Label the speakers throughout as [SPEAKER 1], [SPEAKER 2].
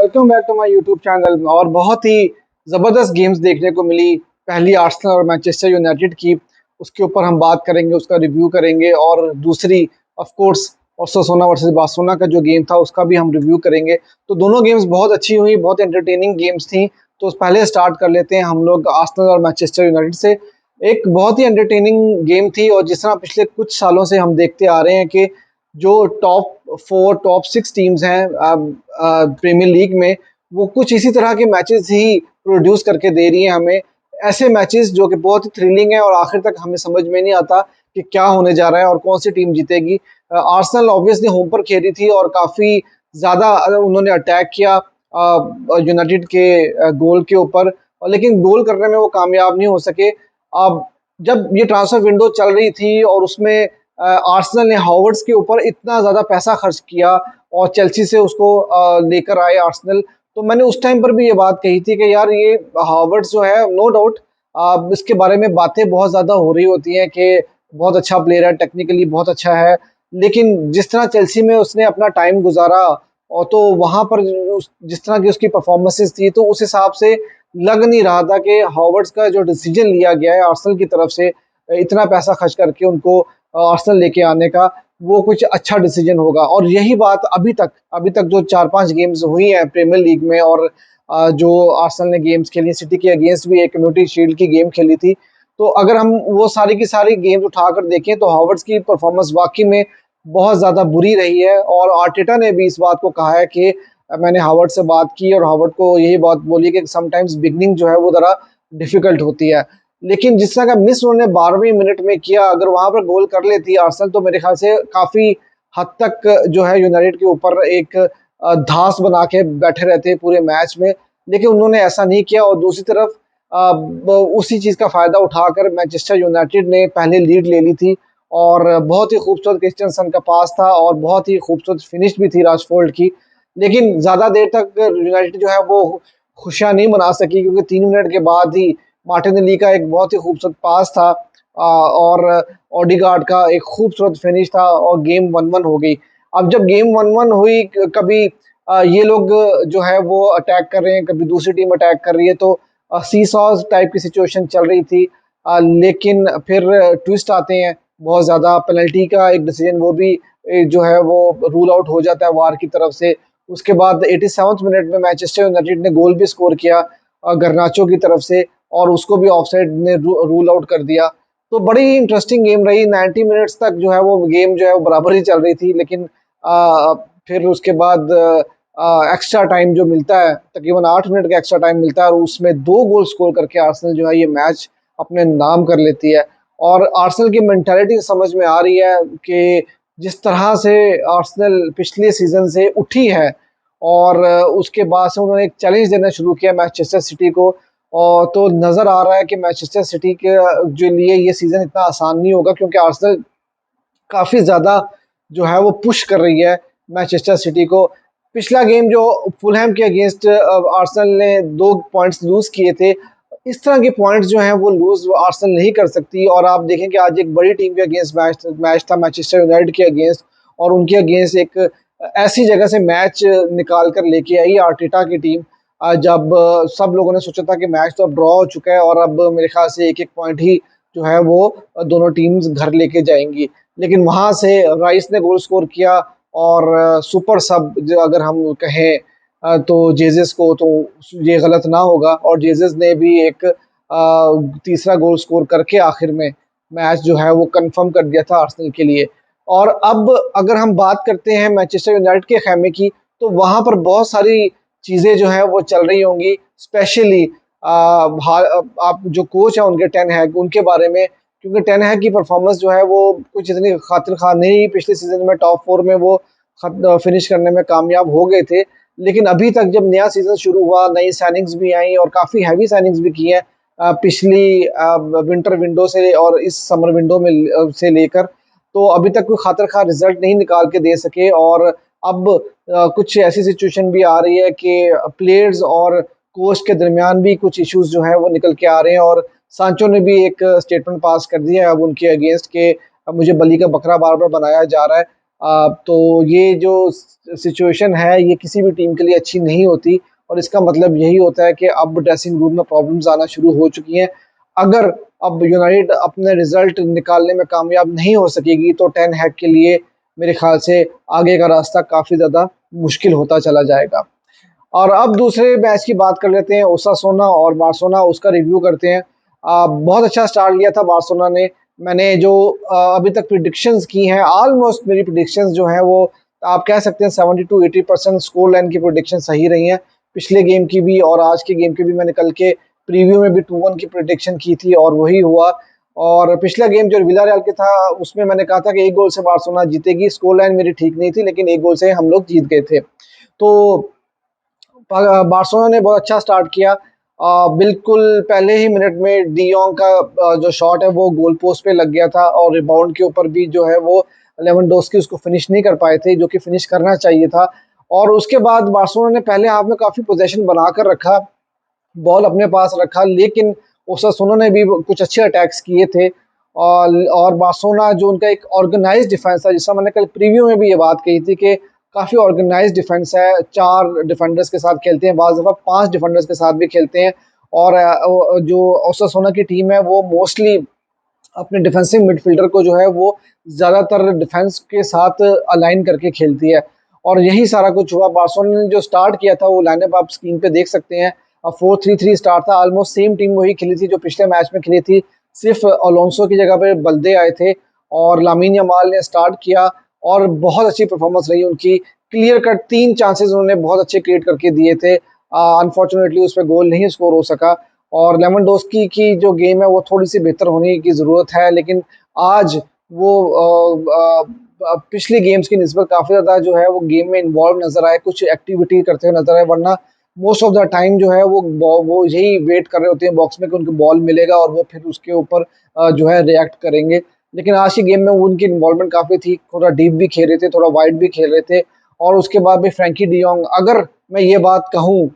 [SPEAKER 1] Welcome back to my YouTube channel. और बहुत ही ज़बरदस्त गेम्स देखने को मिली। पहली आर्सेनल और मैनचेस्टर यूनाइटेड की, उसके ऊपर हम बात करेंगे, उसका रिव्यू करेंगे। और दूसरी ऑफ कोर्स ओसासुना वर्सेस बार्सिलोना का जो गेम था उसका भी हम रिव्यू करेंगे। तो दोनों गेम्स बहुत अच्छी हुई, बहुत एंटरटेनिंग गेम्स थी। तो पहले स्टार्ट कर लेते हैं हम लोग आर्सेनल और मैनचेस्टर यूनाइटेड से। एक बहुत ही एंटरटेनिंग गेम थी, और जिस तरह पिछले कुछ सालों से हम देखते आ रहे हैं कि जो टॉप 4 टॉप 6 टीम्स हैं प्रीमियर लीग में, वो कुछ इसी तरह के मैचेस ही प्रोड्यूस करके दे रही हैं हमें। ऐसे मैचेस जो कि बहुत ही थ्रिलिंग है और आखिर तक हमें समझ में नहीं आता कि क्या होने जा रहा है और कौन सी टीम जीतेगी। आर्सेनल ऑब्वियसली होम पर खेली थी और काफ़ी ज़्यादा उन्होंने अटैक किया यूनाइटेड के गोल के ऊपर, और लेकिन गोल करने में वो कामयाब नहीं हो सके। अब जब ये ट्रांसफर विंडो चल रही थी और उसमें आर्सेनल ने हॉवर्ड्स के ऊपर इतना ज़्यादा पैसा खर्च किया और चेल्सी से उसको लेकर आए आर्सेनल, तो मैंने उस टाइम पर भी ये बात कही थी कि यार ये हॉवर्ड्स जो है, नो डाउट इसके बारे में बातें बहुत ज़्यादा हो रही होती हैं कि बहुत अच्छा प्लेयर है, टेक्निकली बहुत अच्छा है, लेकिन जिस तरह चेल्सी में उसने अपना टाइम गुजारा और तो वहाँ पर जिस तरह की उसकी परफॉर्मेंसेस थी, तो उस हिसाब से लग नहीं रहा था कि हॉवर्ड्स का जो डिसीजन लिया गया है आर्सेनल की तरफ से इतना पैसा खर्च करके उनको आर्सेनल लेके आने का, वो कुछ अच्छा डिसीजन होगा। और यही बात अभी तक जो 4-5 गेम्स हुई हैं प्रीमियर लीग में, और जो आर्सेनल ने गेम्स खेली, सिटी के अगेंस्ट भी एक कम्युनिटी शील्ड की गेम खेली थी। तो अगर हम वो सारी की सारी गेम्स उठाकर देखें तो हॉवर्ड्स की परफॉर्मेंस वाकई में बहुत ज़्यादा बुरी रही है। और आर्टेटा ने भी इस बात को कहा है कि मैंने हावर्ड से बात की और हावर्ड को यही बात बोली कि समटाइम्स बिगनिंग जो है वो ज़रा डिफिकल्ट होती है, लेकिन जिस तरह का मिस उन्होंने 12वीं मिनट में किया, अगर वहां पर गोल कर लेती आर्सेनल तो मेरे ख्याल से काफ़ी हद तक जो है यूनाइटेड के ऊपर एक धास बना के बैठे रहते पूरे मैच में। लेकिन उन्होंने ऐसा नहीं किया, और दूसरी तरफ उसी चीज़ का फ़ायदा उठाकर मैनचेस्टर यूनाइटेड ने पहले लीड ले ली थी। और बहुत ही खूबसूरत क्रिस्टियनसन का पास था और बहुत ही खूबसूरत फिनिश भी थी राशफोर्ड की। लेकिन ज़्यादा देर तक यूनाइटेड जो है वो खुशियाँ नहीं मना सकी, क्योंकि 3 मिनट के बाद ही मार्टिनेली का एक बहुत ही खूबसूरत पास था और ओडिगार्ड का एक खूबसूरत फिनिश था, और गेम 1-1 हो गई। अब जब गेम 1-1 हुई, कभी ये लोग जो है वो अटैक कर रहे हैं, कभी दूसरी टीम अटैक कर रही है, तो सी सॉस टाइप की सिचुएशन चल रही थी। लेकिन फिर ट्विस्ट आते हैं बहुत ज़्यादा, पेनल्टी का एक डिसीजन वो भी जो है वो रूल आउट हो जाता है वार की तरफ से। उसके बाद 87वें मिनट में मैनचेस्टर यूनाइटेड ने गोल भी स्कोर किया गर्नाचो की तरफ से, और उसको भी ऑफसाइड ने रूल आउट कर दिया। तो बड़ी ही इंटरेस्टिंग गेम रही। 90 मिनट्स तक जो है वो गेम जो है वो बराबर ही चल रही थी, लेकिन फिर उसके बाद एक्स्ट्रा टाइम जो मिलता है, तकरीबन 8 मिनट का एक्स्ट्रा टाइम मिलता है, और उसमें 2 गोल स्कोर करके आर्सेनल जो है ये मैच अपने नाम कर लेती है। और आर्सेनल की मेंटालिटी समझ में आ रही है कि जिस तरह से आर्सेनल पिछले सीजन से उठी है, और उसके बाद से उन्होंने एक चैलेंज देना शुरू किया मैनचेस्टर सिटी को। और तो नज़र आ रहा है कि मैनचेस्टर सिटी के जो लिए ये सीज़न इतना आसान नहीं होगा, क्योंकि आर्सेनल काफ़ी ज़्यादा जो है वो पुश कर रही है मैनचेस्टर सिटी को। पिछला गेम जो फुलहैम के अगेंस्ट आर्सेनल ने 2 पॉइंट्स लूज़ किए थे, इस तरह के पॉइंट्स जो हैं वो लूज़ आर्सेनल नहीं कर सकती। और आप देखें कि आज एक बड़ी टीम के अगेंस्ट मैच था, मैनचेस्टर यूनाइटेड के अगेंस्ट, और उनके अगेंस्ट एक ऐसी जगह से मैच निकाल कर लेके आई आर्टेटा की टीम। जब सब लोगों ने सोचा था कि मैच तो अब ड्रॉ हो चुका है और अब मेरे ख्याल से एक एक पॉइंट ही जो है वो दोनों टीम्स घर लेके जाएंगी, लेकिन वहां से राइस ने गोल स्कोर किया। और सुपर सब जो अगर हम कहें तो जेजेस को, तो ये गलत ना होगा, और जेजेस ने भी एक तीसरा गोल स्कोर करके आखिर में मैच जो है वो कंफर्म कर दिया था आर्सेनल के लिए। और अब अगर हम बात करते हैं मैनचेस्टर यूनाइटेड के खेमे की, तो वहां पर बहुत सारी चीज़ें जो है वो चल रही होंगी, स्पेशली आप जो कोच है उनके टेन हैग, उनके बारे में, क्योंकि टेन हैग की परफॉर्मेंस जो है वो कुछ इतनी खातिर खा नहीं। पिछले सीजन में टॉप 4 में वो फिनिश करने में कामयाब हो गए थे, लेकिन अभी तक जब नया सीजन शुरू हुआ, नई साइनिंग्स भी आई और काफ़ी हैवी साइनिंग्स भी की हैं पिछली विंटर विंडो से और इस समर विंडो में से लेकर, तो अभी तक कोई खातिर खा रिजल्ट नहीं निकाल के दे सके। और अब कुछ ऐसी सिचुएशन भी आ रही है कि प्लेयर्स और कोच के दरमियान भी कुछ इश्यूज जो है वो निकल के आ रहे हैं। और सांचो ने भी एक स्टेटमेंट पास कर दिया है अब उनके अगेंस्ट के अब मुझे बली का बकरा बार बार बनाया जा रहा है। तो ये जो सिचुएशन है ये किसी भी टीम के लिए अच्छी नहीं होती और इसका मतलब यही होता है कि अब ड्रेसिंग रूम में प्रॉब्लम्स आना शुरू हो चुकी हैं। अगर अब यूनाइटेड अपने रिजल्ट निकालने में कामयाब नहीं हो सकेगी तो टेन हैग के लिए मेरे ख्याल से आगे का रास्ता काफ़ी ज़्यादा मुश्किल होता चला जाएगा। और अब दूसरे मैच की बात कर लेते हैं, ओसासुना और बार्सिलोना, उसका रिव्यू करते हैं। बहुत अच्छा स्टार्ट लिया था बार्सिलोना ने। मैंने जो अभी तक प्रिडिक्शंस की हैं, ऑलमोस्ट मेरी प्रिडिक्शंस जो हैं वो आप कह सकते हैं 70 टू 80% स्कोर लाइन की प्रिडिक्शन सही रही हैं। पिछले गेम की भी और आज के गेम की भी। मैंने कल के प्रीव्यू में भी 2-1 की प्रिडिक्शन की थी और वही हुआ। और पिछला गेम जो विलारियल के था उसमें मैंने कहा था कि 1 गोल से बार्सिलोना जीतेगी। स्कोर लाइन मेरी ठीक नहीं थी लेकिन 1 गोल से हम लोग जीत गए थे। तो बार्सिलोना ने बहुत अच्छा स्टार्ट किया। बिल्कुल पहले ही मिनट में डी योंग का जो शॉट है वो गोल पोस्ट पे लग गया था और रिबाउंड के ऊपर भी जो है वो लेवेंडोस्की उसको फिनिश नहीं कर पाए थे जो कि फिनिश करना चाहिए था। और उसके बाद बार्सिलोना ने पहले हाफ में काफ़ी पोजीशन बनाकर रखा, बॉल अपने पास रखा, लेकिन ओसासुना ने भी कुछ अच्छे अटैक्स किए थे। और बार्सिलोना जो उनका एक ऑर्गेनाइज्ड डिफेंस था, जिसका मैंने कल प्रीव्यू में भी ये बात कही थी कि काफ़ी ऑर्गेनाइज्ड डिफेंस है। 4 डिफेंडर्स के साथ खेलते हैं, बाज़ दफ़ा 5 डिफेंडर्स के साथ भी खेलते हैं। और जो ओसासुना की टीम है वो मोस्टली अपने डिफेंसिव मिडफील्डर को जो है वो ज़्यादातर डिफेंस के साथ अलाइन करके खेलती है। और यही सारा कुछ हुआ। बार्सिलोना ने जो स्टार्ट किया था वो लाइनअप आप स्क्रीन पे देख सकते हैं। 4-3-3 स्टार्ट था। ऑलमोस्ट सेम टीम वही खेली थी जो पिछले मैच में खेली थी, सिर्फ अलोंसो की जगह पे बल्दे आए थे और लामिन यमाल ने स्टार्ट किया और बहुत अच्छी परफॉर्मेंस रही उनकी। क्लियर कट 3 चांसेस उन्होंने बहुत अच्छे क्रिएट करके दिए थे। अनफॉर्चुनेटली उस पे गोल नहीं स्कोर हो सका। और लेवेंडोस्की की जो गेम है वो थोड़ी-सी बेहतर होने की ज़रूरत है, लेकिन आज वो पिछली गेम्स की निस्बत काफ़ी ज़्यादा जो है वो गेम में इन्वॉल्व नज़र आए, कुछ एक्टिविटी करते हुए नज़र आए, वरना मोस्ट ऑफ द टाइम जो है वो यही वेट कर रहे होते हैं बॉक्स में कि उनको बॉल मिलेगा और वो फिर उसके ऊपर जो है रिएक्ट करेंगे। लेकिन आज की गेम में वो उनकी इन्वॉल्वमेंट काफ़ी थी, थोड़ा डीप भी खेल रहे थे, थोड़ा वाइड भी खेल रहे थे। और उसके बाद भी फ्रैंकी डी योंग, अगर मैं ये बात कहूँ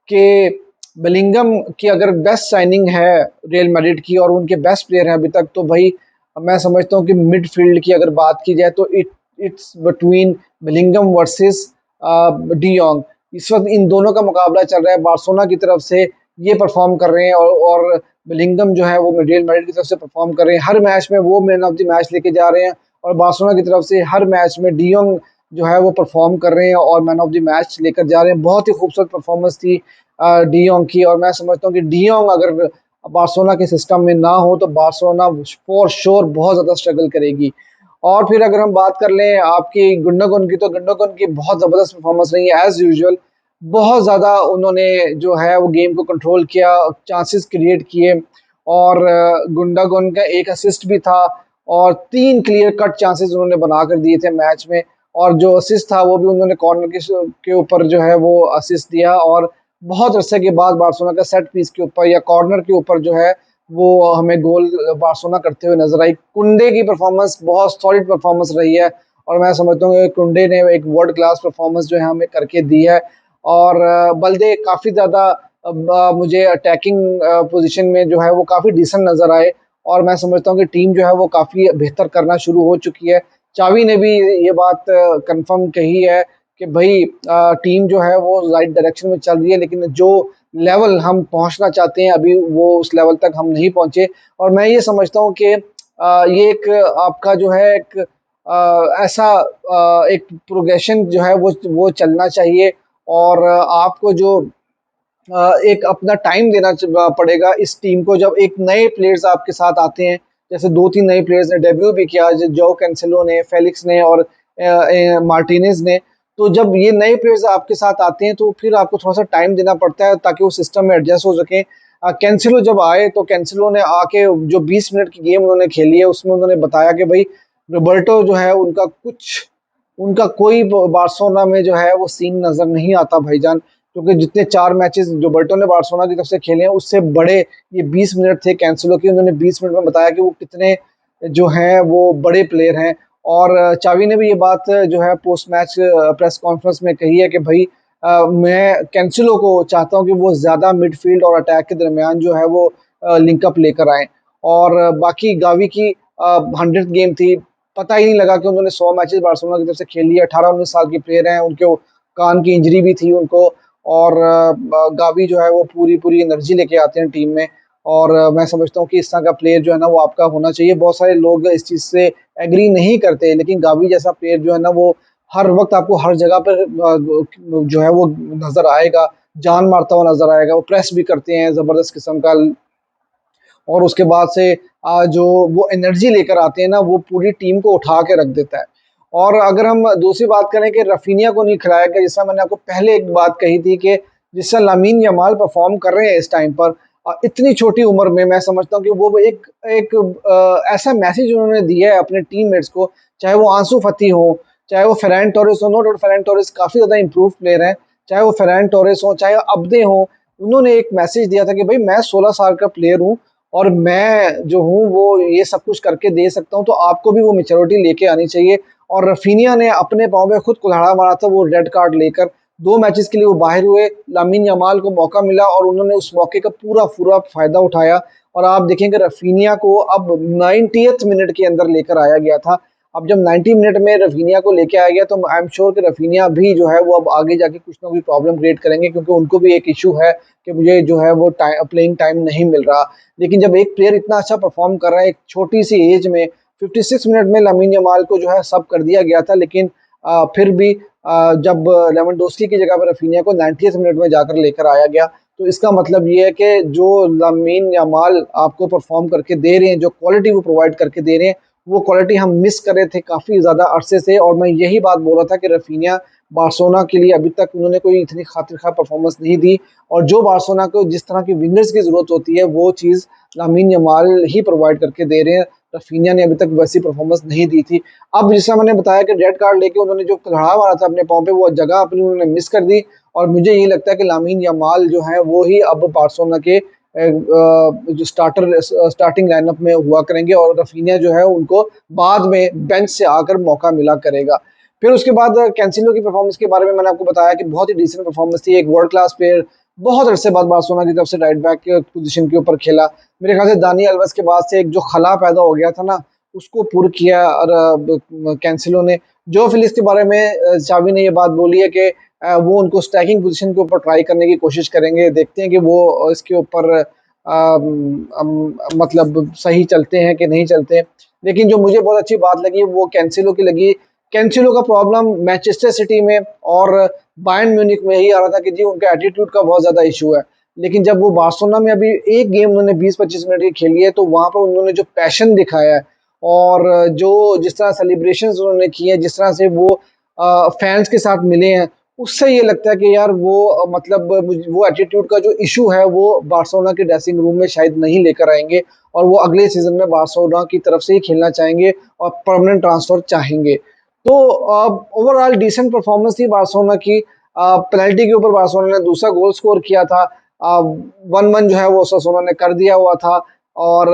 [SPEAKER 1] कि बेलिंगम की अगर बेस्ट साइनिंग है रियल मैड्रिड की और उनके बेस्ट प्लेयर हैं अभी तक, तो भाई मैं समझता हूँ कि मिडफील्ड की अगर बात की जाए तो it's between Bellingham versus D Yong. इस वक्त इन दोनों का मुकाबला चल रहा है। बार्सिलोना की तरफ से ये परफॉर्म कर रहे हैं और बेलिंगम जो है वो रियल मैड्रिड की तरफ से परफॉर्म कर रहे हैं। हर मैच में वो मैन ऑफ द मैच लेके जा रहे हैं और बार्सिलोना की तरफ से हर मैच में डी योंग जो है वो परफॉर्म कर रहे हैं और मैन ऑफ द मैच लेकर जा रहे हैं। बहुत ही खूबसूरत परफॉर्मेंस थी डी योंग की और मैं समझता हूँ कि डी योंग अगर बार्सिलोना के सिस्टम में ना हो तो बार्सिलोना फॉर श्योर बहुत ज़्यादा स्ट्रगल करेगी। और फिर अगर हम बात कर लें आपकी गुंडोगन की, तो गुंडोगन की बहुत ज़बरदस्त परफॉर्मेंस रही है एज़ यूजुअल। बहुत ज़्यादा उन्होंने जो है वो गेम को कंट्रोल किया, चांसेस क्रिएट किए और गुंडोगन का एक असिस्ट भी था और 3 क्लियर कट चांसेस उन्होंने बनाकर दिए थे मैच में। और जो असिस्ट था वो भी उन्होंने कॉर्नर के ऊपर जो है वो असिस्ट दिया और बहुत अरसे के बाद बार्सिलोना का सेट पीस के ऊपर या कॉर्नर के ऊपर जो है वो हमें गोल बार्सिलोना करते हुए नजर आई। कुंडे की परफॉर्मेंस बहुत सॉलिड परफॉर्मेंस रही है और मैं समझता हूँ कि कुंडे ने एक वर्ल्ड क्लास परफॉर्मेंस जो है हमें करके दी है। और बल्दे काफ़ी ज़्यादा मुझे अटैकिंग पोजीशन में जो है वो काफ़ी डिसेंट नज़र आए और मैं समझता हूँ कि टीम जो है वो काफ़ी बेहतर करना शुरू हो चुकी है। चावी ने भी ये बात कंफर्म कही है कि भाई टीम जो है वो राइट डायरेक्शन में चल रही है, लेकिन जो लेवल हम पहुंचना चाहते हैं अभी वो उस लेवल तक हम नहीं पहुंचे। और मैं ये समझता हूँ कि ये एक आपका जो है एक ऐसा एक प्रोग्रेशन जो है वो चलना चाहिए और आपको जो एक अपना टाइम देना पड़ेगा इस टीम को। जब एक नए प्लेयर्स आपके साथ आते हैं, जैसे 2-3 नए प्लेयर्स ने डेब्यू भी किया, जो कैंसेलो ने, फेलिक्स ने और मार्टिनेज ने, तो जब ये नए प्लेयर्स आपके साथ आते हैं तो फिर आपको थोड़ा सा टाइम देना पड़ता है ताकि वो सिस्टम में एडजस्ट हो सके। कैंसेलो जब आए तो कैंसेलो ने आके जो 20 मिनट की गेम उन्होंने खेली है उसमें उन्होंने बताया कि भाई रोबर्टो जो है उनका कोई बार्सिलोना में जो है वो सीन नज़र नहीं आता भाईजान, क्योंकि जितने 4 मैचेस रोबर्टो ने बार्सिलोना की तरफ से खेले हैं उससे बड़े ये 20 मिनट थे कैंसेलो के। उन्होंने 20 मिनट में बताया कि वो कितने जो हैं वो बड़े प्लेयर हैं। और चावी ने भी ये बात जो है पोस्ट मैच प्रेस कॉन्फ्रेंस में कही है कि भाई मैं कैंसेलो को चाहता हूँ कि वो ज़्यादा मिडफील्ड और अटैक के दरमियान जो है वो लिंकअप लेकर आए। और बाकी गावी की 100th गेम थी, पता ही नहीं लगा कि उन्होंने 100 मैचेस बार्सिलोना की तरफ से खेल लिए। 18-19 साल के प्लेयर हैं, उनके कान की इंजरी भी थी उनको, और गावी जो है वो पूरी पूरी एनर्जी लेके आते हैं टीम में। और मैं समझता हूँ कि इस तरह का प्लेयर जो है ना वो आपका होना चाहिए। बहुत सारे लोग इस चीज़ से एग्री नहीं करते, लेकिन गावी जैसा प्लेयर जो है ना वो हर वक्त आपको हर जगह पर जो है वो नजर आएगा, जान मारता हुआ नजर आएगा। वो प्रेस भी करते हैं जबरदस्त किस्म का, और उसके बाद से जो वो एनर्जी लेकर आते हैं ना वो पूरी टीम को उठा के रख देता है। और अगर हम दूसरी बात करें कि रफीनिया को नहीं खिलाया गया, जैसा मैंने आपको पहले एक बात कही थी कि जिस तरह लामीन यमाल परफॉर्म कर रहे हैं इस टाइम पर, इतनी छोटी उम्र में, मैं समझता हूँ कि वो एक एक ऐसा मैसेज उन्होंने दिया है अपने टीममेट्स को, चाहे वो आंसू फती हो, चाहे वो फेरैन टोरेस हो। नो डाउट फेरैन टोरेस काफ़ी ज़्यादा इंप्रूव प्लेयर हैं, चाहे वो फेरैन टोरेस हो, चाहे अब्दे हो। उन्होंने एक मैसेज दिया था कि भाई मैं 16 साल का प्लेयर हूँ और मैं जो हूँ वो ये सब कुछ करके दे सकता हूँ, तो आपको भी वो मैच्योरिटी लेके आनी चाहिए। और रफीनिया ने अपने पाँव में खुद कुल्हाड़ा मारा था, वो रेड कार्ड लेकर 2 मैचेस के लिए वो बाहर हुए। लामीन यमाल को मौका मिला और उन्होंने उस मौके का पूरा पूरा फ़ायदा उठाया, और आप देखेंगे रफीनिया को अब 90th मिनट के अंदर लेकर आया गया था। अब जब 90 मिनट में रफीनिया को लेके आया गया, तो आई एम श्योर कि रफीनिया भी जो है वो अब आगे जाके कुछ ना कुछ प्रॉब्लम क्रिएट करेंगे, क्योंकि उनको भी एक इशू है कि मुझे जो है वो प्लेइंग टाइम नहीं मिल रहा। लेकिन जब एक प्लेयर इतना अच्छा परफॉर्म कर रहा है एक छोटी सी एज में, 56 मिनट में लामीन यमाल को जो है सब कर दिया गया था, लेकिन फिर भी जब लेवेंडोस्की की जगह पर रफीनिया को 90th मिनट में जाकर लेकर आया गया, तो इसका मतलब ये है कि जो लामीन यमाल आपको परफॉर्म करके दे रहे हैं, जो क्वालिटी वो प्रोवाइड करके दे रहे हैं, वो क्वालिटी हम मिस कर रहे थे काफ़ी ज़्यादा अरसे से। और मैं यही बात बोल रहा था कि रफीनिया बार्सिलोना के लिए अभी तक उन्होंने कोई इतनी खातिर खा परफॉर्मेंस नहीं दी, और जो बार्सिलोना को जिस तरह की विंगर्स की ज़रूरत होती है वो चीज़ लामीन यमाल ही प्रोवाइड करके दे रहे हैं। रफीनिया ने अभी तक वैसी परफॉर्मेंस नहीं दी थी। अब जैसा मैंने बताया कि रेड कार्ड लेके उन्होंने जो खड़ा मारा था अपने पाँव पे, वो जगह अपनी उन्होंने मिस कर दी। और मुझे यही लगता है कि लामीन यमाल जो है वो ही अब बार्सिलोना के जो स्टार्टिंग लाइनअप में हुआ करेंगे, और रफीनिया जो है उनको बाद में बेंच से आकर मौका मिला करेगा। फिर उसके बाद कैंसिलो की परफॉर्मेंस के बारे में मैंने आपको बताया कि बहुत ही डिसेंट परफॉर्मेंस थी। एक वर्ल्ड क्लास प्लेयर बहुत अरसे बाद बार्सिलोना की तरफ से राइट बैक के पोजीशन के ऊपर खेला। मेरे ख्याल से दानी अल्वेस के बाद से एक जो खला पैदा हो गया था ना, उसको पूरा किया। और कैंसिलो ने, जो फिलिस के बारे में चावी ने ये बात बोली है कि वो उनको स्ट्राइकिंग पोजीशन के ऊपर ट्राई करने की कोशिश करेंगे। देखते हैं कि वो इसके ऊपर मतलब सही चलते हैं कि नहीं चलते हैं। लेकिन जो मुझे बहुत अच्छी बात लगी वो कैंसिलो की लगी। कैंसिलो का प्रॉब्लम मैनचेस्टर सिटी में और बायर्न म्यूनिख में यही आ रहा था कि जी उनका एटीट्यूड का बहुत ज़्यादा इशू है। लेकिन जब वो बार्सिलोना में अभी एक गेम उन्होंने 20-25 मिनट की खेली है, तो वहाँ पर उन्होंने जो पैशन दिखाया है, और जो जिस तरह सेलिब्रेशंस उन्होंने किए हैं, जिस तरह से वो फैंस के साथ मिले हैं, उससे ये लगता है कि यार वो मतलब वो एटीट्यूड का जो इशू है वो बार्सिलोना के ड्रेसिंग रूम में शायद नहीं लेकर आएंगे, और वो अगले सीजन में बार्सिलोना की तरफ से ही खेलना चाहेंगे और परमानेंट ट्रांसफर चाहेंगे। तो ओवरऑल डिसेंट परफॉर्मेंस थी बार्सिलोना की। पेनल्टी के ऊपर बार्सिलोना ने दूसरा गोल स्कोर किया था। 1-1 जो है वो ओसासुना ने कर दिया हुआ था। और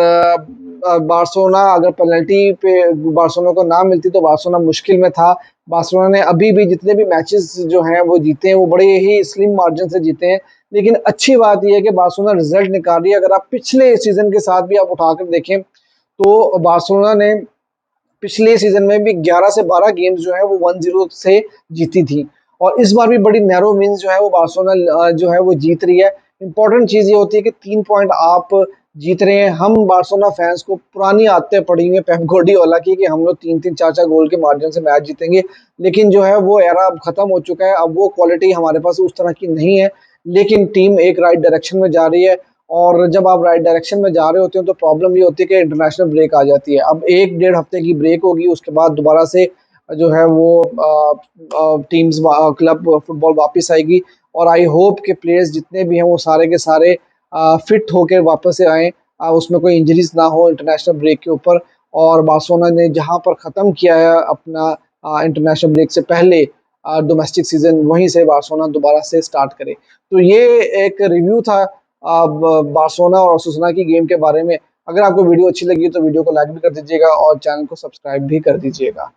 [SPEAKER 1] बार्सिलोना अगर पेनल्टी पे बार्सिलोना को ना मिलती तो बार्सिलोना मुश्किल में था। बार्सिलोना ने अभी भी जितने भी मैचेस जो हैं वो जीते हैं वो बड़े ही स्लिम मार्जिन से जीते हैं। लेकिन अच्छी बात यह है कि बार्सिलोना रिजल्ट निकाल रही है। अगर आप पिछले सीजन के साथ भी आप उठाकर देखें, तो बार्सिलोना ने पिछले सीजन में भी 11 से 12 गेम्स जो है वो 1-0 से जीती थी, और इस बार भी बड़ी नैरो विन्स जो है वो बार्सिलोना जो है वो जीत रही है। इंपॉर्टेंट चीज़ ये होती है कि 3 पॉइंट आप जीत रहे हैं। हम बार्सिलोना फैंस को पुरानी आदतें पड़ी हुई हैं पेप गार्डियोला की कि हम लोग 3-3 4-4 गोल के मार्जिन से मैच जीतेंगे, लेकिन जो है वो एरा अब खत्म हो चुका है। अब वो क्वालिटी हमारे पास उस तरह की नहीं है, लेकिन टीम एक राइट डायरेक्शन में जा रही है। और जब आप राइट डायरेक्शन में जा रहे होते हैं तो प्रॉब्लम ये होती है कि इंटरनेशनल ब्रेक आ जाती है। अब 1-1.5 हफ्ते की ब्रेक होगी, उसके बाद दोबारा से जो है वो टीम्स क्लब फुटबॉल वापस आएगी। और आई होप के प्लेयर्स जितने भी हैं वो सारे के सारे फिट होकर वापस से आएँ, उसमें कोई इंजरीज ना हो इंटरनेशनल ब्रेक के ऊपर। और बार्सिलोना ने जहाँ पर ख़त्म किया है अपना इंटरनेशनल ब्रेक से पहले डोमेस्टिक सीजन, वहीं से बार्सिलोना दोबारा से स्टार्ट करे। तो ये एक रिव्यू था बार्सिलोना और ओसासुना की गेम के बारे में। अगर आपको वीडियो अच्छी लगी तो वीडियो को लाइक भी कर दीजिएगा और चैनल को सब्सक्राइब भी कर दीजिएगा।